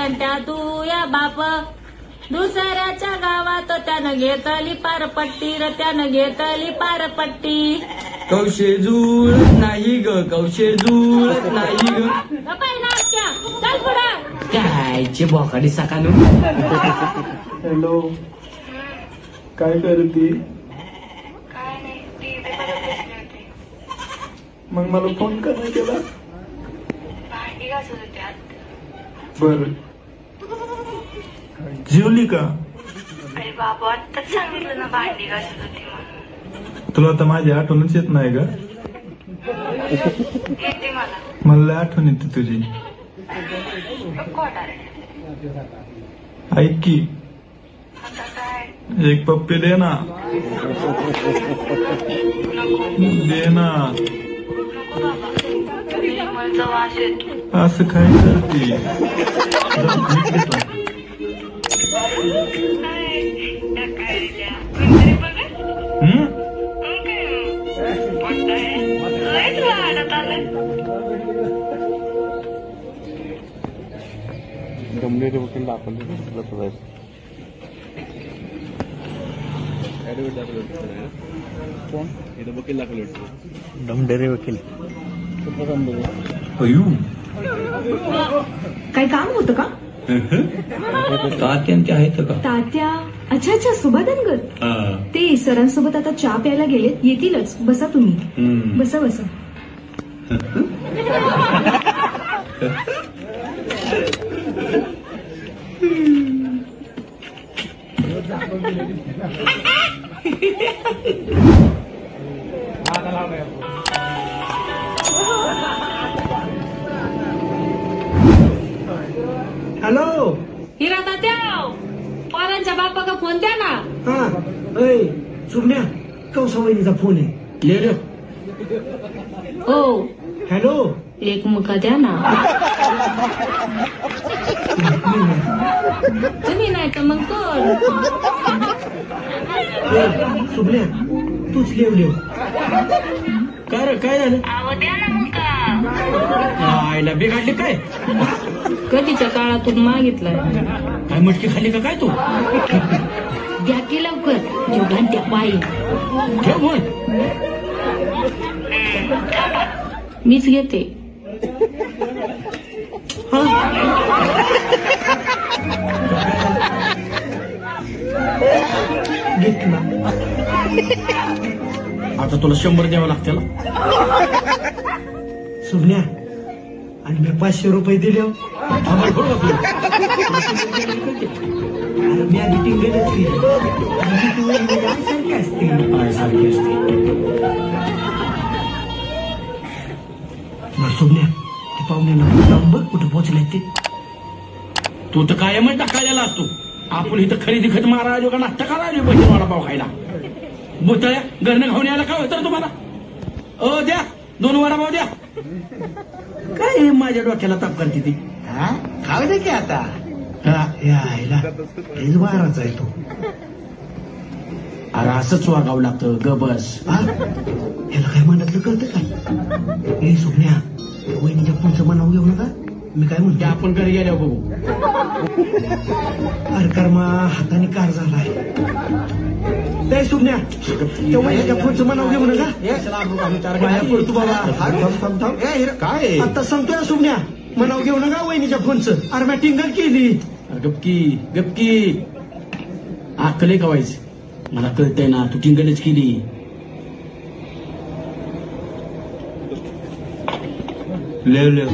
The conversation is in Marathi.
घंट्या तू या बाप दुसऱ्याच्या गावात त्यानं घेतली पारपट्टी र त्यानं घेतली पारपट्टी. कौशे जुळत नाही ग कौशे जुळत नाही ग. चल पुढं. कायचे बोकाडी सकाळू. हॅलो काय करते? काय नाही टीव्ही बघत बसली होती. मग मला फोन का नाही केला? भांडी घासत होते आत. बर जेवली का? अरे बाबा आत्ताच सांगितलं ना भांडी घासत होती म्हणून. तुला आता माझी आठवणच येत नाही का? येते मला. मला लय आठवण येते तुझी. नको वाटायला. ऐक की आता काय? एक पप्पी दे ना. दे ना. नको बाबा विमलचा वास येतो. असं काय करते? जाऊ, मी देतो. काय द्या कोणतरी बघा. हम्म? मग काय मोठं लयच वाढत आलंय. गंभीर वकील दाखवले कोण इथं वकील दाखवले डमडेरे वकील. अयू काही काम होतं का? तात्यांचे आहेत का? तात्या अच्छा अच्छा सुभाधनगर ते सरांसोबत आता चहा प्यायला गेलेत येतीलच. बसा तुम्ही. बसा बसा. हॅलो हिरा तात्या पोरांच्या बापाका फोन द्या ना. हा अय सुमण्या कौसा वहिनीचा फोन आहे. ले रे. हो हॅलो एक मुका द्या ना. तुम्ही नाही तर मग कोण? सुमण्या तूच लिव काय रे काय झालं? अहो द्या ना मुका. आईला बिघडली काय? कधीच्या काळातून मागितलाय. काय मटकी खाली का काय तू? द्या की लवकर जीव घंट्या पायी. ठेव म्हण. मीच घेते. घेतला. आता तुला 100 द्यावं लागतं. सुमण्या आणि मी 500 रुपये दिले. मी आधी टिंगलच केली. सारखी असते. बरं सुमण्या ते पाहुण्याला जाऊन बघ कुठे पोहोचले ते. तू तर कायमच टाकायला असतो. आपण इथं खरेदी खत मारा आलो का नाश्ता करा आलो पैसे वडापाव खायला. बोतळ्या घरनं खाऊन यायला काय होतं तुम्हाला? द्या 2 वडापाव द्या. काय माझ्या डोक्याला ताप करते ती? खाऊ दे की आता. यायला हेच बाहेरच आहे तो. अरे असंच वागावं लागतं. ग बस. याला काय म्हणतलं कळतं काय? हे सुमण्या वहिनीच्या फोनचं मनाव घेऊ नका. मी काय म्हणते आपण घरी गेल्यावर बघू. अरे कर्मा हाताने कार झालाय. ते सुमण्या त्या वहिनीच्या फोनचं मनाव घेऊ नका. बाहेर पडतो बाबा. काय आता सांगतोय सुमण्या मनाव घेऊ नका वहिनीच्या फोनचं. अरे मी टिंगल केली. गपकी गपकी. अक्कल आहे का वाईस? मला कळतंय ना तू टिंगलच केली. लेव देव